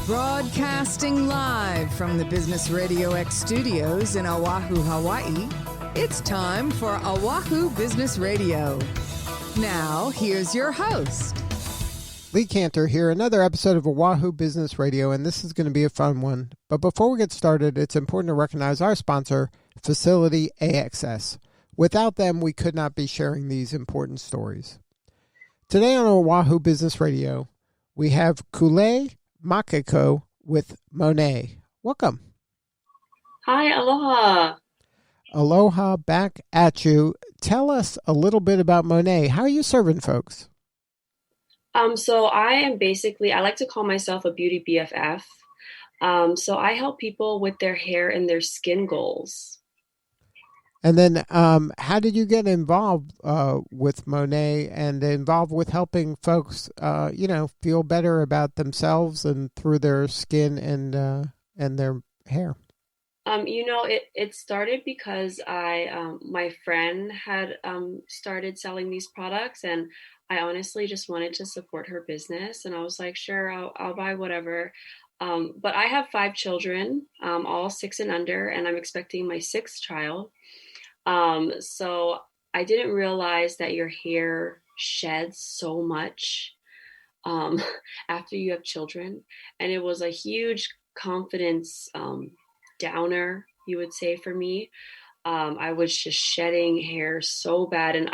Broadcasting live from the Business RadioX studios in Oʻahu, Hawaii, it's time for Oʻahu Business Radio. Now, here's your host. Lee Cantor here, another episode of Oʻahu Business Radio, and this is going to be a fun one. But before we get started, it's important to recognize our sponsor, Facility AXS. Without them, we could not be sharing these important stories. Today on Oʻahu Business Radio, we have Kuʻuleilehua Manoa with Monat. Welcome. Hi, aloha. Aloha back at you. Tell us a little bit about Monat. How are you serving folks? So I like to call myself a beauty BFF. So I help people with their hair and their skin goals. And then how did you get involved with Monat and involved with helping folks, feel better about themselves and through their skin and their hair? It started because my friend had started selling these products, and I honestly just wanted to support her business. And I was like, sure, I'll buy whatever. But I have 5 children, all 6 and under, and I'm expecting my 6th child. So I didn't realize that your hair sheds so much after you have children. And it was a huge confidence downer, you would say, for me. I was just shedding hair so bad. And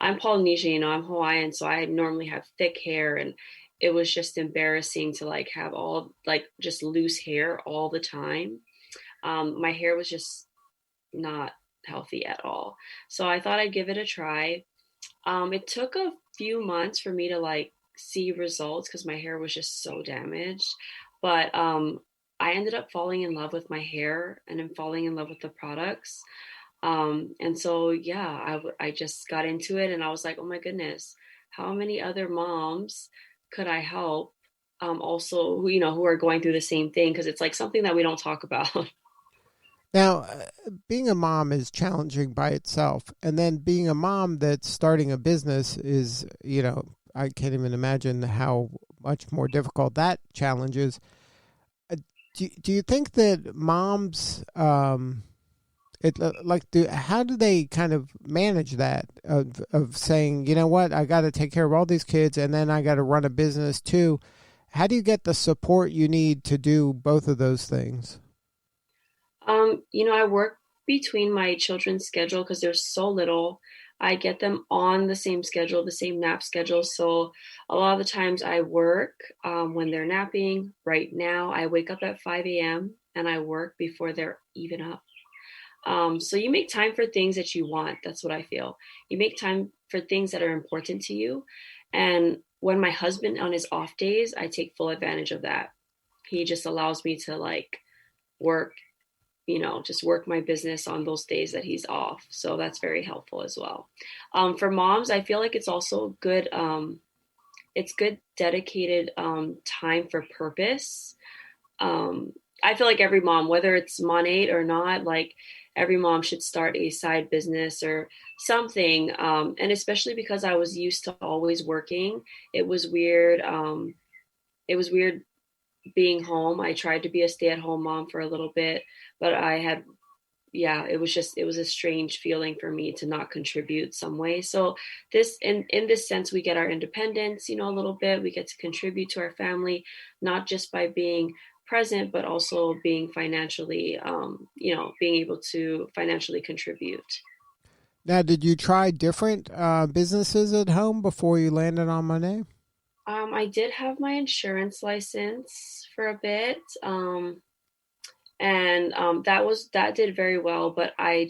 I'm Polynesian, I'm Hawaiian, so I normally have thick hair, and it was just embarrassing to have all just loose hair all the time. My hair was just not healthy at all. So I thought I'd give it a try. It took a few months for me to see results because my hair was just so damaged. But I ended up falling in love with my hair, and I'm falling in love with the products. And so, I just got into it, and I was like, oh my goodness, how many other moms could I help also, who are going through the same thing? Because it's something that we don't talk about. Now, being a mom is challenging by itself. And then being a mom that's starting a business is, I can't even imagine how much more difficult that challenge is. Do you think that moms, how do they kind of manage that of saying, you know what, I got to take care of all these kids and then I got to run a business too? How do you get the support you need to do both of those things? I work between my children's schedule because they're so little. I get them on the same schedule, the same nap schedule. So a lot of the times I work when they're napping. Right now, I wake up at 5 a.m. and I work before they're even up. So you make time for things that you want. That's what I feel. You make time for things that are important to you. And when my husband on his off days, I take full advantage of that. He just allows me to work, just work my business on those days that he's off. So that's very helpful as well. For moms, I feel like it's also good. It's good dedicated time for purpose. I feel like every mom, whether it's Monat or not, every mom should start a side business or something. And especially because I was used to always working, it was weird. It was weird being home. I tried to be a stay-at-home mom for a little bit, but it was a strange feeling for me to not contribute some way. So this, in this sense, we get our independence, a little bit. We get to contribute to our family, not just by being present, but also being financially, being able to financially contribute. Now, did you try different businesses at home before you landed on Monat? I did have my insurance license for a bit, and that did very well. But I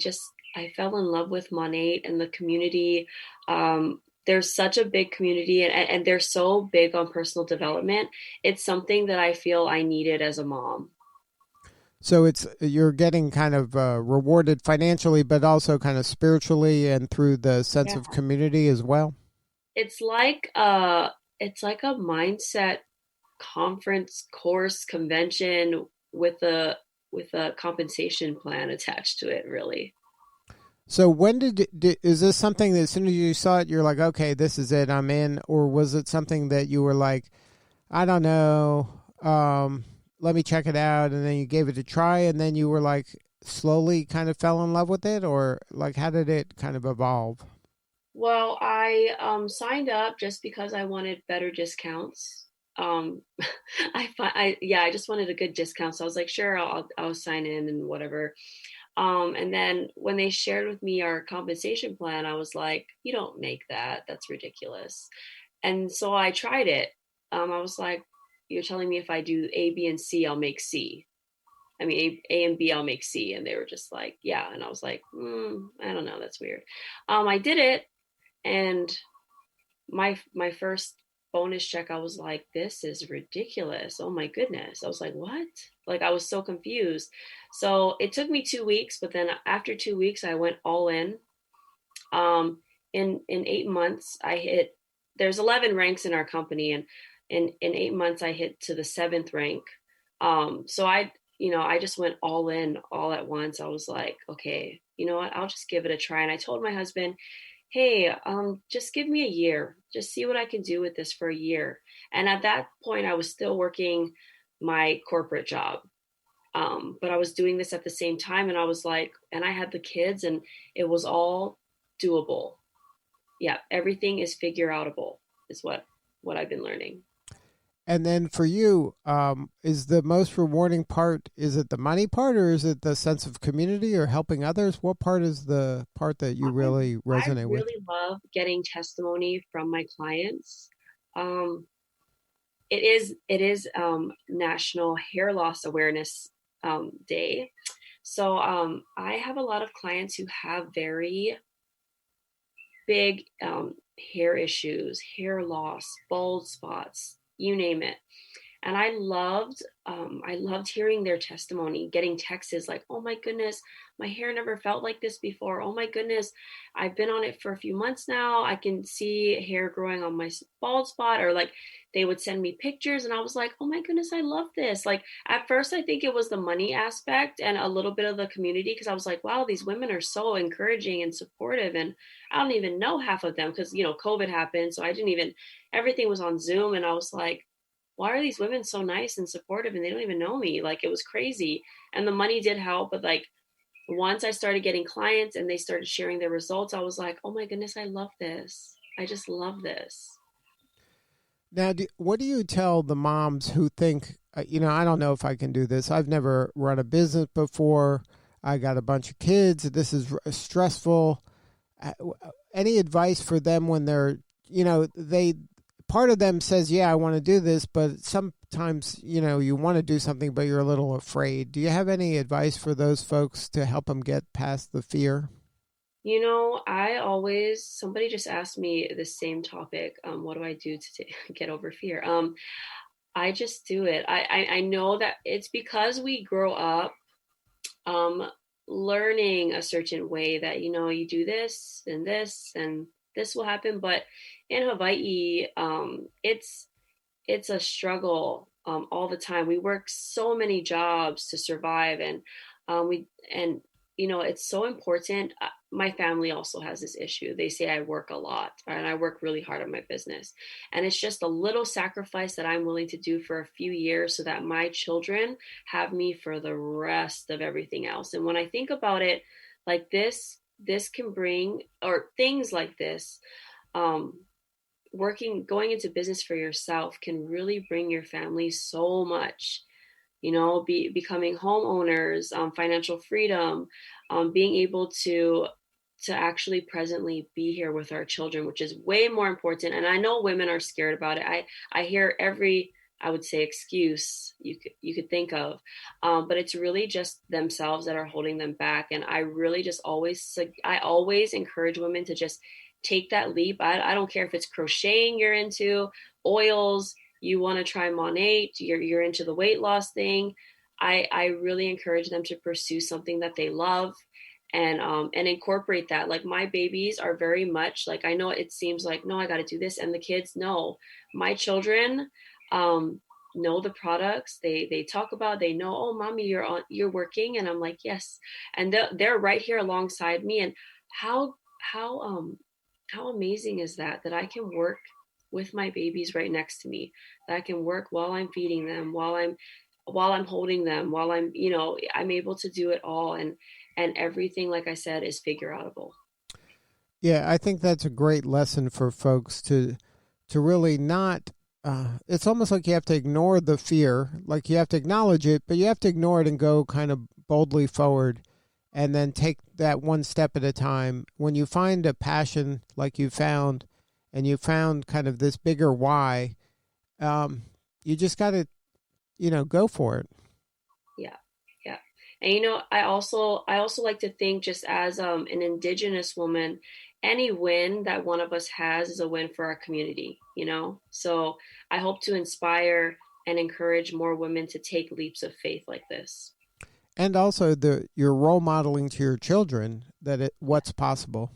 fell in love with Monat and the community. There's such a big community, and they're so big on personal development. It's something that I feel I needed as a mom. So you're getting kind of rewarded financially, but also kind of spiritually and through the sense of community as well. It's like a mindset conference, course, convention with a compensation plan attached to it, really. So when is this something that as soon as you saw it, you're like, okay, this is it, I'm in? Or was it something that you were like, I don't know, let me check it out, and then you gave it a try, and then you were like slowly kind of fell in love with it, or like how did it kind of evolve? Well, I signed up just because I wanted better discounts. Um, I just wanted a good discount, so I was like, sure, I'll sign in and whatever. And then when they shared with me our compensation plan, I was like, you don't make that. That's ridiculous. And so I tried it. I was like, you're telling me if I do A, B, and C, I'll make C. I mean, A and B, I'll make C. And they were just like, yeah. And I was like, I don't know. That's weird. I did it. And my first bonus check, I was like, this is ridiculous. Oh my goodness. I was like, what? Like, I was so confused. So it took me 2 weeks, but then after 2 weeks, I went all in. In 8 months, there's 11 ranks in our company, and in 8 months, I hit to the seventh rank. So I just went all in all at once. I was like, okay, you know what? I'll just give it a try. And I told my husband, hey, just give me a year, just see what I can do with this for a year. And at that point, I was still working my corporate job. But I was doing this at the same time, and I was like, and I had the kids, and it was all doable. Yeah, everything is figure outable is what I've been learning. And then for you, is the most rewarding part, is it the money part, or is it the sense of community or helping others? What part is the part that you really I resonate with? really love getting testimony from my clients. Um, it is National Hair Loss Awareness Day. So I have a lot of clients who have very big hair issues, hair loss, bald spots, you name it. And I loved hearing their testimony, getting texts like, oh my goodness, my hair never felt like this before. Oh my goodness, I've been on it for a few months now. I can see hair growing on my bald spot. Or like they would send me pictures, and I was like, oh my goodness, I love this. Like at first, I think it was the money aspect and a little bit of the community, because I was like, wow, these women are so encouraging and supportive. And I don't even know half of them because, COVID happened. So I didn't even, everything was on Zoom. And I was like, why are these women so nice and supportive and they don't even know me? Like it was crazy. And the money did help, but like once I started getting clients and they started sharing their results, I was like, oh my goodness, I love this. I just love this. Now, what do you tell the moms who think, I don't know if I can do this. I've never run a business before. I got a bunch of kids. This is stressful. Any advice for them when they're, part of them says, yeah, I want to do this, but sometimes, you want to do something, but you're a little afraid. Do you have any advice for those folks to help them get past the fear? Somebody just asked me the same topic. What do I do to get over fear? I just do it. I know that it's because we grow up learning a certain way that, you do this and this will happen. But in Hawaii, it's a struggle all the time. We work so many jobs to survive, and it's so important. My family also has this issue. They say I work a lot, and I work really hard on my business, and it's just a little sacrifice that I'm willing to do for a few years so that my children have me for the rest of everything else. And when I think about it like this can bring, or things like this, going into business for yourself can really bring your family so much. Becoming homeowners, financial freedom, being able to actually presently be here with our children, which is way more important. And I know women are scared about it. I hear every, I would say, excuse you could think of, but it's really just themselves that are holding them back. And I really just I always encourage women to just take that leap. I don't care if it's crocheting you're into, oils, you want to try Monat, you're into the weight loss thing. I really encourage them to pursue something that they love, and incorporate that. Like my babies are very much like, I know it seems like, no, I got to do this. And the kids, no, my children know the products. They talk about, they know, oh, mommy, you're working. And I'm like, yes. And they're right here alongside me. And how amazing is that I can work with my babies right next to me, that I can work while I'm feeding them, while I'm holding them, while I'm, I'm able to do it all. And everything, like I said, is figure outable. Yeah, I think that's a great lesson for folks to really not. It's almost like you have to ignore the fear, like you have to acknowledge it, but you have to ignore it and go kind of boldly forward, and then take that one step at a time. When you find a passion like you found, and you found kind of this bigger why, you just got to, go for it. Yeah. Yeah. And I also like to think, just as an Indigenous woman, any win that one of us has is a win for our community, So I hope to inspire and encourage more women to take leaps of faith like this. And also you're role modeling to your children that what's possible.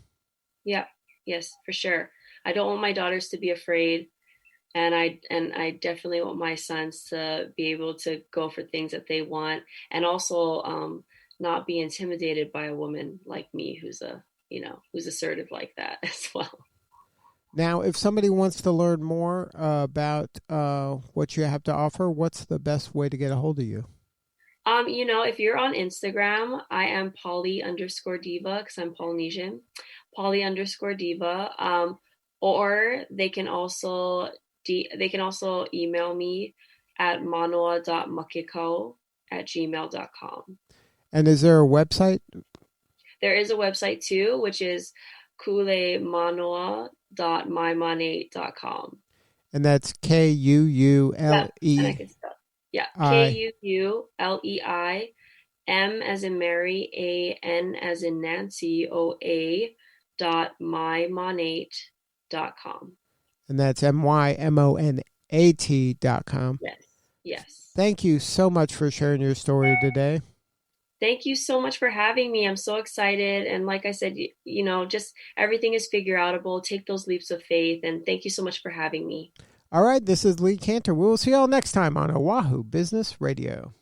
Yeah. Yes, for sure. I don't want my daughters to be afraid. And I definitely want my sons to be able to go for things that they want, and also not be intimidated by a woman like me who's assertive like that as well. Now, if somebody wants to learn more about what you have to offer, what's the best way to get a hold of you? If you're on Instagram, I am Poly_diva, because I'm Polynesian, Poly_diva. Or they can also email me at manoa.makiko@gmail.com. And is there a website? There is a website too, which is kuʻuleilehua.mymonat.com. And that's KUULE. Yeah, KUULEI, M as in Mary, AN as in Nancy, OA.mymonat.com. And that's MYMONAT.com. Yes. Thank you so much for sharing your story today. Thank you so much for having me. I'm so excited. And like I said, just everything is figure outable. Take those leaps of faith. And thank you so much for having me. All right, this is Lee Cantor. We'll see you all next time on Oʻahu Business Radio.